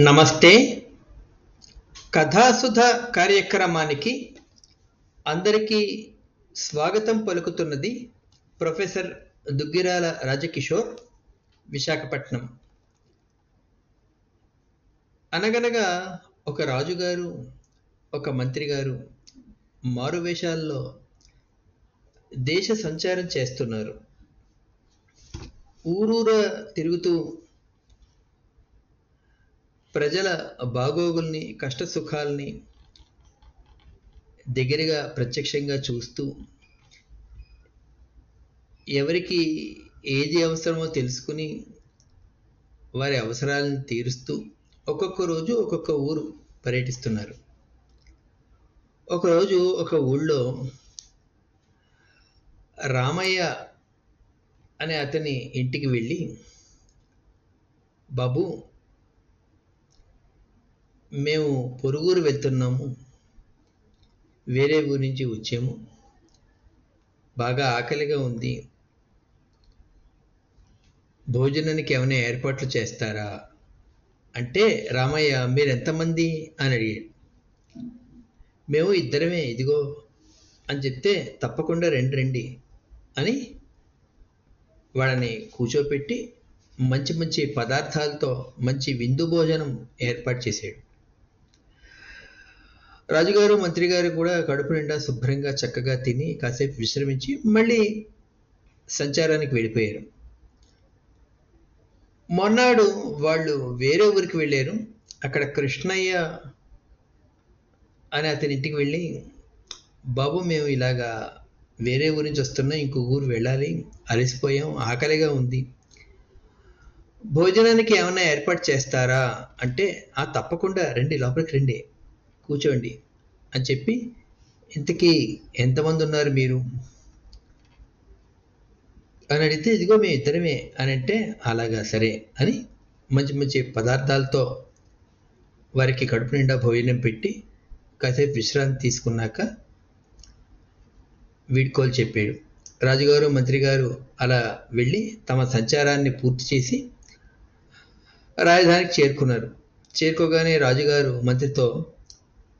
నమస్తే. కథాసుధ కార్యక్రమానికి అందరికీ స్వాగతం పలుకుతున్నది ప్రొఫెసర్ దుగ్గిరాల రాజకిషోర్, విశాఖపట్నం. అనగనగా ఒక రాజుగారు, ఒక మంత్రి గారు మారువేషాల్లో దేశ సంచారం చేస్తున్నారు. ఊరూరా తిరుగుతూ ప్రజల బాగోగుల్ని, కష్టసుఖాల్ని దగ్గరగా ప్రత్యక్షంగా చూస్తూ, ఎవరికి ఏది అవసరమో తెలుసుకుని వారి అవసరాలను తీరుస్తూ ఒక్కొక్క రోజు ఒక్కొక్క ఊరు పర్యటిస్తున్నారు. ఒకరోజు ఒక ఊళ్ళో రామయ్య అనే అతని ఇంటికి వెళ్ళి, బాబు, మేము పొరుగురు వెళ్తున్నాము, వేరే ఊరి నుంచి వచ్చాము, బాగా ఆకలిగా ఉంది, భోజనానికి ఏమైనా ఏర్పాట్లు చేస్తారా అంటే, రామయ్య మీరు ఎంతమంది అని అడిగాడు. మేము ఇద్దరమే, ఇదిగో అని చెప్తే, తప్పకుండా రండి అని వాళ్ళని కూర్చోపెట్టి మంచి మంచి పదార్థాలతో మంచి విందు భోజనం ఏర్పాటు చేశాడు. రాజుగారు, మంత్రి గారు కూడా కడుపు నిండా శుభ్రంగా చక్కగా తిని కాసేపు విశ్రమించి మళ్ళీ సంచారానికి వెళ్ళిపోయారు. మొన్నాడు వాళ్ళు వేరే ఊరికి వెళ్ళారు. అక్కడ కృష్ణయ్య అని అతని ఇంటికి వెళ్ళి, బాబు మేము ఇలాగా వేరే ఊరి నుంచి వస్తున్నాం, ఇంకో ఊరు వెళ్ళాలి, అలసిపోయాం, ఆకలిగా ఉంది, భోజనానికి ఏమైనా ఏర్పాటు చేస్తారా అంటే, తప్పకుండా రండి, లోపలికి రండి, కూర్చోండి అని చెప్పి, ఇంతకీ ఎంతమంది ఉన్నారు మీరు అని అడిగితే, ఇదిగో మేము ఇద్దరమే అని అంటే, అలాగా సరే అని మంచి మంచి పదార్థాలతో వారికి కడుపు నిండా భోజనం పెట్టి కాసేపు విశ్రాంతి తీసుకున్నాక వీడ్కోలు చెప్పాడు. రాజుగారు, మంత్రి గారు అలా వెళ్ళి తమ సంచారాన్ని పూర్తి చేసి రాజధానికి చేరుకున్నారు. చేరుకోగానే రాజుగారు మంత్రితో,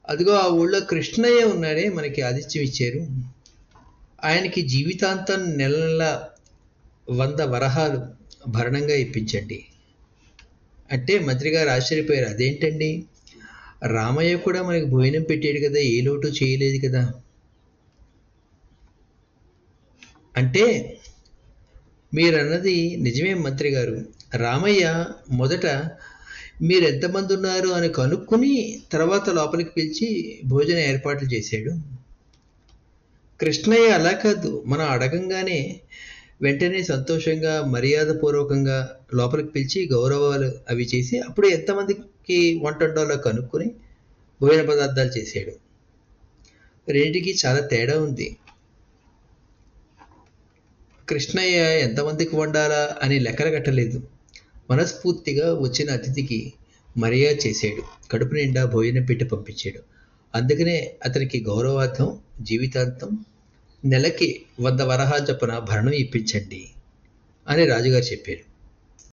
అదిగో ఆ ఊళ్ళో కృష్ణయ్య ఉన్నాడే, మనకి ఆతిథ్యం ఇచ్చారు, ఆయనకి జీవితాంతం నెల నెల 100 వరహాలు భరణంగా ఇప్పించండి అంటే, మంత్రి గారు ఆశ్చర్యపోయారు. అదేంటండి, రామయ్య కూడా మనకి భోజనం పెట్టాడు కదా, ఏ లోటు చేయలేదు కదా అంటే, మీరన్నది నిజమే మంత్రి గారు, రామయ్య మొదట మీరు ఎంతమంది ఉన్నారు అని కనుక్కుని తర్వాత లోపలికి పిలిచి భోజన ఏర్పాట్లు చేశాడు. కృష్ణయ్య అలా కాదు, మనం అడగంగానే వెంటనే సంతోషంగా మర్యాదపూర్వకంగా లోపలికి పిలిచి గౌరవాలు అవి చేసి అప్పుడు ఎంతమందికి వంట వండాలో కనుక్కొని భోజన పదార్థాలు చేశాడు. రెండింటికి చాలా తేడా ఉంది. కృష్ణయ్య ఎంతమందికి వండాలా అని లెక్కలు కట్టలేదు, మనస్ఫూర్తిగా వచ్చిన అతిథికి మర్యాద చేశాడు, కడుపు నిండా భోజనం పెట్టి పంపించాడు. అందుకనే అతనికి గౌరవార్థం జీవితాంతం నెలకి 100 వరహాలు చొప్పున భరణం ఇప్పించండి అని రాజుగారు చెప్పారు.